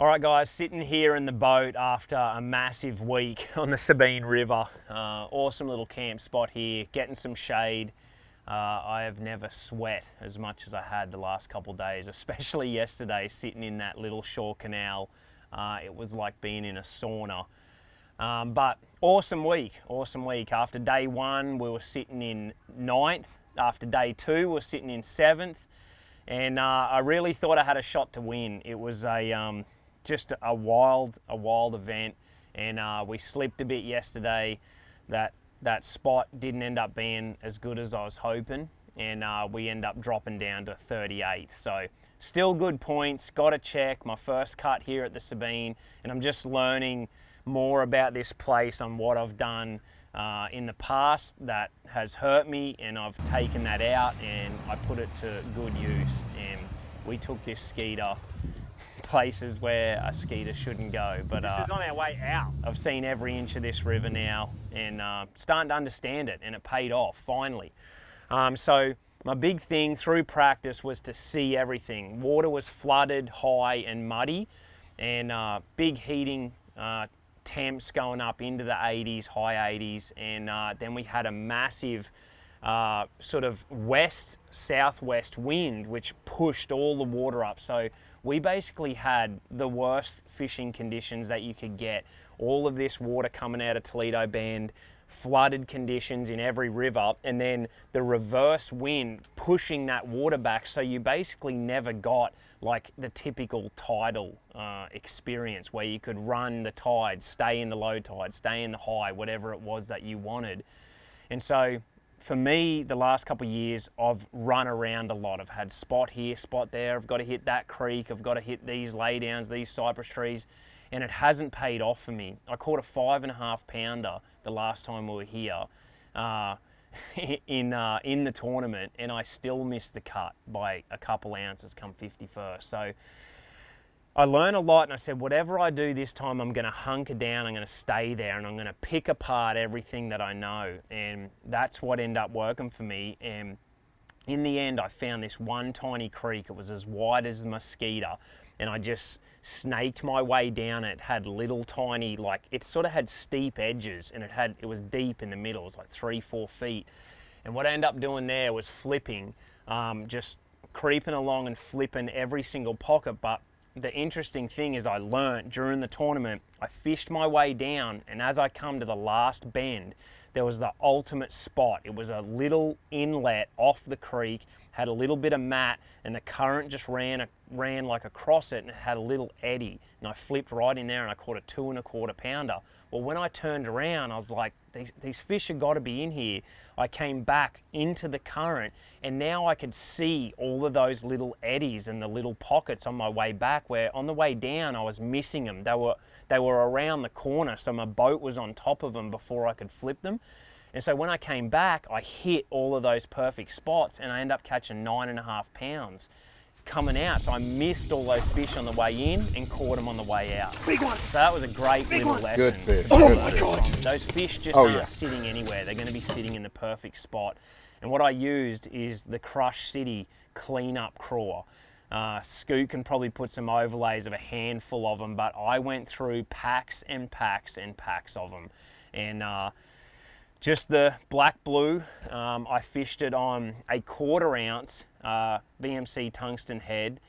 All right guys, sitting here in the boat after a massive week on the Sabine River. Awesome little camp spot here, getting some shade. I have never sweat as much as I had the last couple of days, especially yesterday sitting in that little shore canal. It was like being in a sauna. But awesome week. After day one, we were sitting in 9th. After day two, we were sitting in 7th. And I really thought I had a shot to win. It was just a wild event, and we slipped a bit yesterday. That spot didn't end up being as good as I was hoping, and we end up dropping down to 38th. So still good points. Got a check, my first cut here at the Sabine, and I'm just learning more about this place on what I've done in the past that has hurt me, and I've taken that out and I put it to good use. And we took this skeeter places where a skeeter shouldn't go. But this is on our way out. I've seen every inch of this river now, and starting to understand it, and it paid off finally. So my big thing through practice was to see everything. Water was flooded, high and muddy, and big heating temps going up into the 80s, high 80s, and then we had a massive sort of southwest wind which pushed all the water up. So we basically had the worst fishing conditions that you could get. All of this water coming out of Toledo Bend, flooded conditions in every river, and then the reverse wind pushing that water back. So you basically never got like the typical tidal experience where you could run the tide, stay in the low tide, stay in the high, whatever it was that you wanted. And so for me, the last couple of years, I've run around a lot. I've had spot here, spot there. I've got to hit that creek. I've got to hit these laydowns, these cypress trees, and it hasn't paid off for me. I caught a 5.5 pounder the last time we were here in the tournament, and I still missed the cut by a couple ounces come 51st. So I learned a lot, and I said, whatever I do this time, I'm going to hunker down, I'm going to stay there, and I'm going to pick apart everything that I know. And that's what ended up working for me. And in the end, I found this one tiny creek. It was as wide as the Mosquito, and I just snaked my way down it. It had little tiny, like, it sort of had steep edges, and it was deep in the middle. It was like 3-4 feet. And what I ended up doing there was flipping, just creeping along and flipping every single pocket. But the interesting thing is I learnt during the tournament, I fished my way down, and as I come to the last bend, there was the ultimate spot. It was a little inlet off the creek, had a little bit of mat, and the current just ran like across it, and it had a little eddy. And I flipped right in there and I caught a 2.25 pounder. Well, when I turned around, I was like, these fish have got to be in here. I came back into the current, and now I could see all of those little eddies and the little pockets on my way back, where on the way down I was missing them. They were around the corner, so my boat was on top of them before I could flip them. And so when I came back, I hit all of those perfect spots, and I ended up catching 9.5 pounds coming out. So I missed all those fish on the way in and caught them on the way out. Big one. So that was a great little lesson. Good fish. Oh my God. Those fish just aren't sitting anywhere. They're going to be sitting in the perfect spot. And what I used is the Crush City cleanup craw. Scoot can probably put some overlays of a handful of them, but I went through packs and packs and packs of them. And just the black blue, I fished it on a 1/4 ounce VMC tungsten head,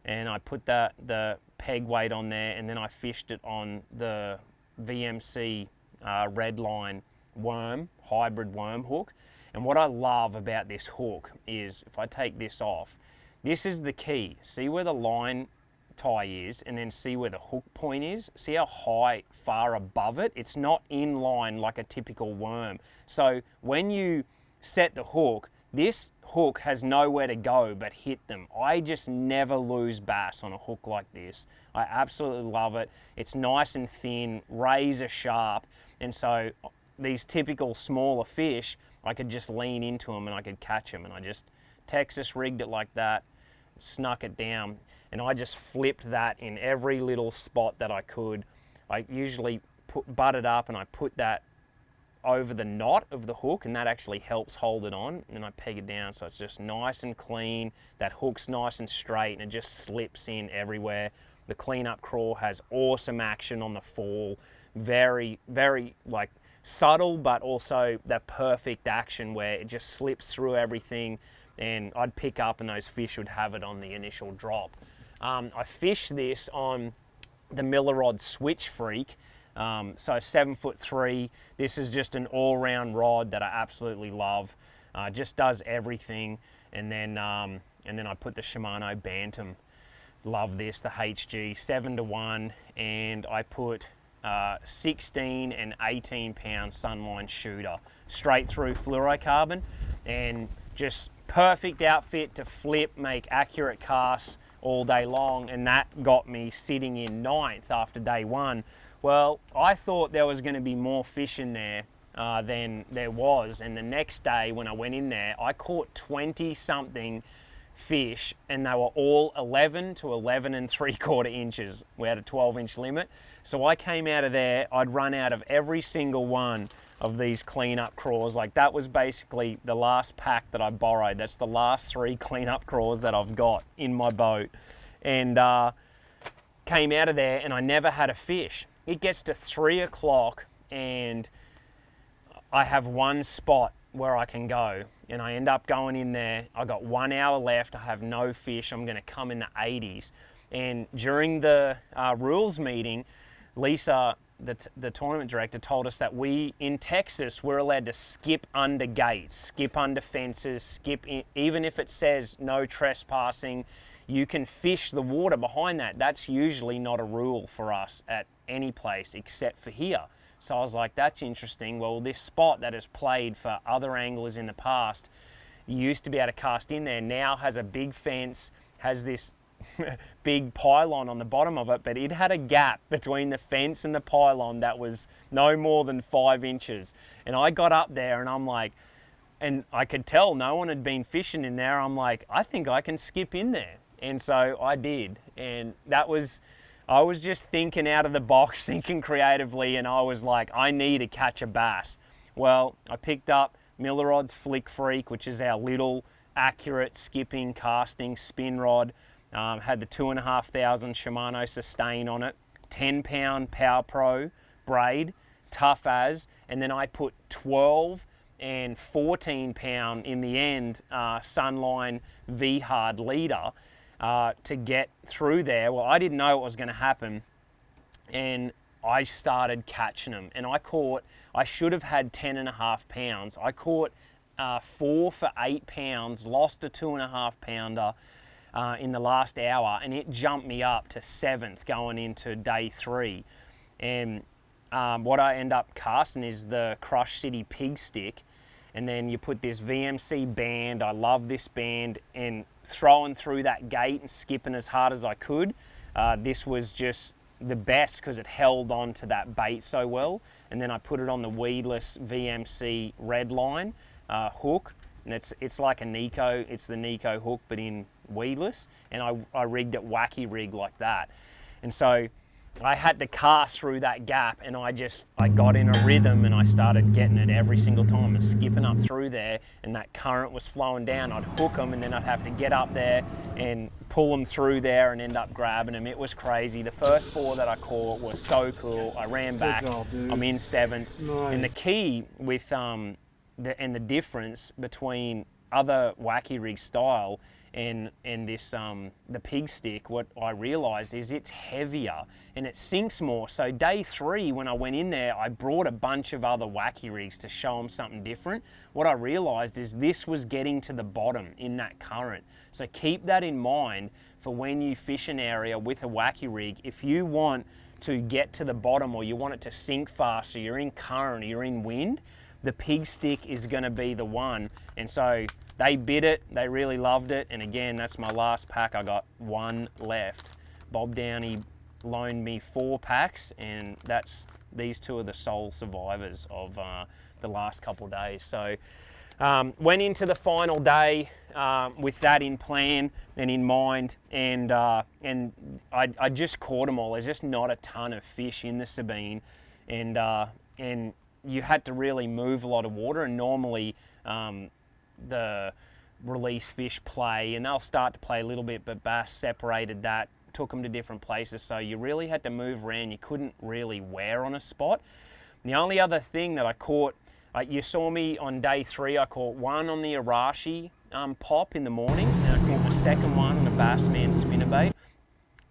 and I put the peg weight on there, and then I fished it on the VMC Redline worm, hybrid worm hook. And what I love about this hook is, if I take this off, this is the key. See where the line tie is, and then see where the hook point is. See how high, far above it? It's not in line like a typical worm. So when you set the hook, this hook has nowhere to go but hit them. I just never lose bass on a hook like this. I absolutely love it. It's nice and thin, razor sharp, and so these typical smaller fish, I could just lean into them and I could catch them. And I just Texas rigged it like that, snuck it down, and I just flipped that in every little spot that I could. I usually butt it up and I put that over the knot of the hook, and that actually helps hold it on, and then I peg it down so it's just nice and clean. That hook's nice and straight, and it just slips in everywhere. The cleanup crawl has awesome action on the fall, very, very like subtle, but also the perfect action where it just slips through everything, and I'd pick up and those fish would have it on the initial drop. I fished this on the Miller Rod Switch Freak, so 7'3". This is just an all-round rod that I absolutely love. Just does everything, and then I put the Shimano Bantam. Love this, the HG 7-1, and I put 16 and 18 pound Sunline shooter straight through fluorocarbon, and just perfect outfit to flip, make accurate casts all day long, and that got me sitting in 9th after day 1. Well, I thought there was going to be more fish in there than there was, and the next day when I went in there, I caught 20 something fish, and they were all 11 to 11 3/4 inches. We had a 12-inch limit, so I came out of there, I'd run out of every single one of these cleanup craws. Like, that was basically the last pack that I borrowed. That's the last 3 cleanup craws that I've got in my boat, and came out of there and I never had a fish. It gets to 3 o'clock and I have one spot where I can go, and I end up going in there. I got 1 hour left, I have no fish, I'm gonna come in the 80s. And during the rules meeting, Lisa, the tournament director, told us that in Texas, we're allowed to skip under gates, skip under fences, skip in, even if it says no trespassing, you can fish the water behind that. That's usually not a rule for us at any place except for here. So I was like, that's interesting. Well, this spot that has played for other anglers in the past, you used to be able to cast in there, now has a big fence, has this big pylon on the bottom of it, but it had a gap between the fence and the pylon that was no more than 5 inches. And I got up there and I'm like, and I could tell no one had been fishing in there. I'm like, I think I can skip in there. And so I did. And I was just thinking out of the box, thinking creatively, and I was like, I need to catch a bass. Well, I picked up Miller Rod's Flick Freak, which is our little accurate skipping, casting, spin rod. Had the 2,500 Shimano Sustain on it, 10 pound Power Pro braid, tough as, and then I put 12 and 14 pound in the end Sunline V-Hard leader to get through there. Well, I didn't know what was going to happen, and I started catching them, and I should have had 10.5 pounds. I caught 4 for 8 pounds, lost a 2.5 pounder in the last hour, and it jumped me up to 7th going into day 3. And what I end up casting is the Crush City Pig Stick, and then you put this VMC band. I love this band, and throwing through that gate and skipping as hard as I could. This was just the best because it held on to that bait so well. And then I put it on the weedless VMC red line hook, and it's like a Nico. It's the Nico hook but in weedless, and I rigged it wacky rig like that. And so I had to cast through that gap, and I got in a rhythm, and I started getting it every single time and skipping up through there, and that current was flowing down. I'd hook them, and then I'd have to get up there and pull them through there and end up grabbing them. It was crazy. The first 4 that I caught was so cool. I ran back. Good job, dude. I'm in 7th. Nice. And the key with the difference between other wacky rig style and this the pig stick, what I realized is it's heavier and it sinks more. So day 3, when I went in there, I brought a bunch of other wacky rigs to show them something different. What I realized is this was getting to the bottom in that current. So keep that in mind for when you fish an area with a wacky rig. If you want to get to the bottom, or you want it to sink faster, you're in current, you're in wind, the pig stick is going to be the one. And so they bid it, they really loved it, and again, that's my last pack. I got 1 left. Bob Downey loaned me 4 packs, and these 2 are the sole survivors of the last couple of days. So went into the final day with that in plan and in mind, and I just caught them all. There's just not a ton of fish in the Sabine, and you had to really move a lot of water, and normally the release fish play, and they'll start to play a little bit, but bass separated that took them to different places, so you really had to move around. You couldn't really wear on a spot. The only other thing that I caught, you saw me on day 3, I caught one on the Arashi pop in the morning, and I caught my second one on a Bassman spinnerbait.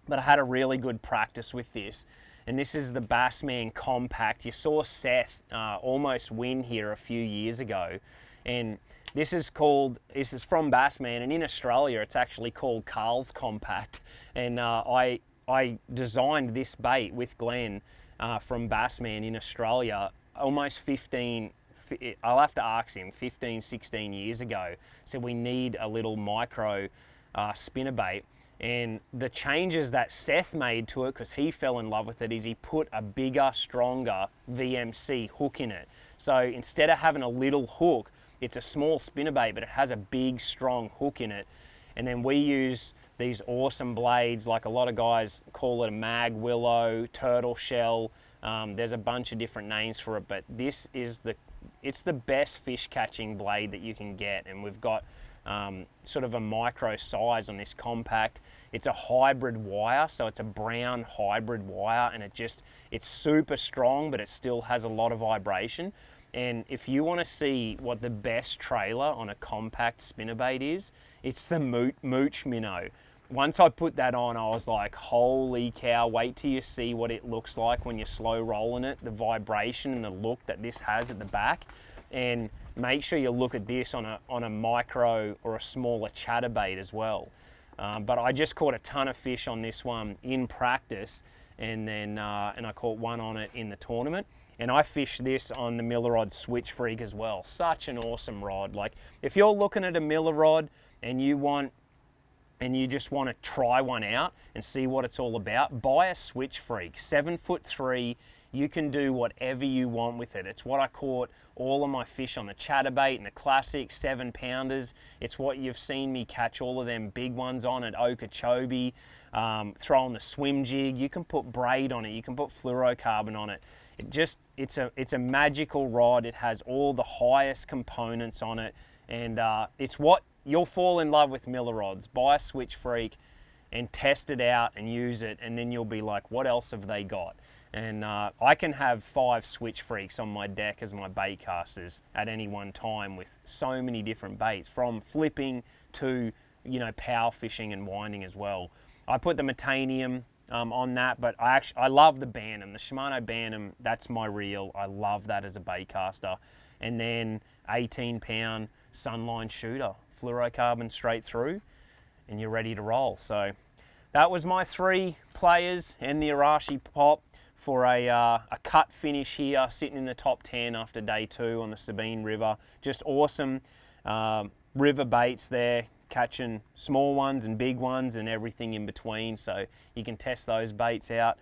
But I had a really good practice with this, and this is the Bassman Compact. You saw Seth almost win here a few years ago, and this is from Bassman, and in Australia it's actually called Carl's Compact. And I designed this bait with Glenn from Bassman in Australia almost 15, I'll have to ask him, 15, 16 years ago. So we need a little micro spinnerbait. And the changes that Seth made to it, because he fell in love with it, is he put a bigger, stronger VMC hook in it. So instead of having a little hook, it's a small spinnerbait, but it has a big, strong hook in it. And then we use these awesome blades, like a lot of guys call it a mag willow, turtle shell. There's a bunch of different names for it, but this is it's the best fish catching blade that you can get. And we've got sort of a micro size on this Compact. It's a hybrid wire, so it's a brown hybrid wire, and it's super strong, but it still has a lot of vibration. And if you want to see what the best trailer on a compact spinnerbait is, it's the Mooch Minnow. Once I put that on, I was like, holy cow, wait till you see what it looks like when you're slow rolling it, the vibration and the look that this has at the back. And make sure you look at this on a micro or a smaller chatterbait as well. But I just caught a ton of fish on this one in practice, and I caught one on it in the tournament. And I fished this on the Miller Rod Switch Freak as well. Such an awesome rod. Like, if you're looking at a Miller Rod and you just want to try one out and see what it's all about, buy a Switch Freak. 7'3". You can do whatever you want with it. It's what I caught all of my fish on, the chatterbait and the classic 7-pounders. It's what you've seen me catch all of them big ones on at Okeechobee. Throw on the swim jig. You can put braid on it. You can put fluorocarbon on it. It's a magical rod. It has all the highest components on it, and it's what you'll fall in love with. Miller rods. Buy a Switch Freak and test it out and use it, and then you'll be like, what else have they got? And I can have 5 Switch Freaks on my deck as my bait casters at any one time, with so many different baits, from flipping to, power fishing and winding as well. I put the Metanium on that, but I love the Bantam, the Shimano Bantam. That's my reel. I love that as a bait caster. And then 18-pound Sunline Shooter, fluorocarbon straight through, and you're ready to roll. So that was my 3 players and the Arashi Pop for a cut finish here, sitting in the top 10 after day 2 on the Sabine River. Just awesome river baits there, catching small ones and big ones and everything in between. So you can test those baits out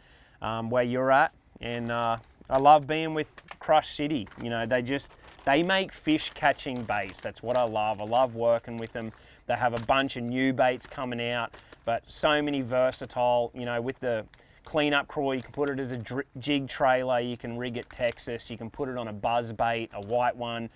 where you're at. And I love being with Crush City. They make fish catching baits. That's what I love. I love working with them. They have a bunch of new baits coming out, but so many versatile, with the cleanup crawl, you can put it as a jig trailer, you can rig it Texas, you can put it on a buzz bait, a white one,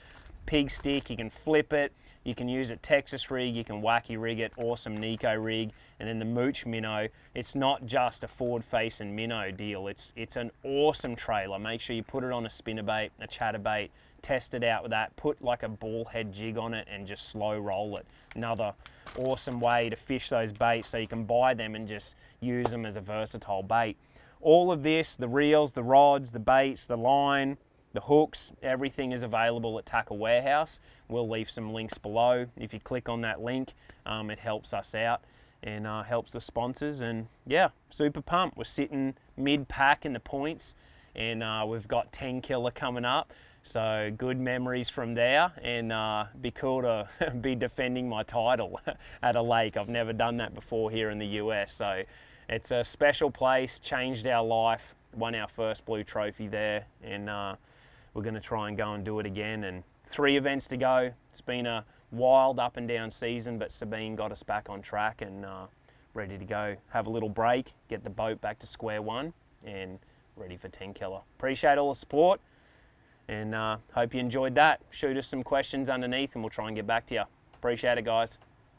pig stick, you can flip it, you can use it Texas rig, you can wacky rig it, awesome Nico rig. And then the Mooch Minnow, it's not just a forward facing minnow deal, it's an awesome trailer. Make sure you put it on a spinnerbait, a chatterbait, test it out with that, put like a ball head jig on it and just slow roll it. Another awesome way to fish those baits, so you can buy them and just use them as a versatile bait. All of this, the reels, the rods, the baits, the line, the hooks, everything is available at Tackle Warehouse. We'll leave some links below. If you click on that link, it helps us out and helps the sponsors. And yeah, super pumped. We're sitting mid-pack in the points, and we've got 10 killer coming up. So good memories from there, and be cool to be defending my title at a lake. I've never done that before here in the US, so it's a special place, changed our life, won our first blue trophy there, and we're going to try and go and do it again. And 3 events to go. It's been a wild up and down season, but Sabine got us back on track and ready to go. Have a little break, get the boat back to square one, and ready for 10 killer. Appreciate all the support, and hope you enjoyed that. Shoot us some questions underneath and we'll try and get back to you. Appreciate it, guys.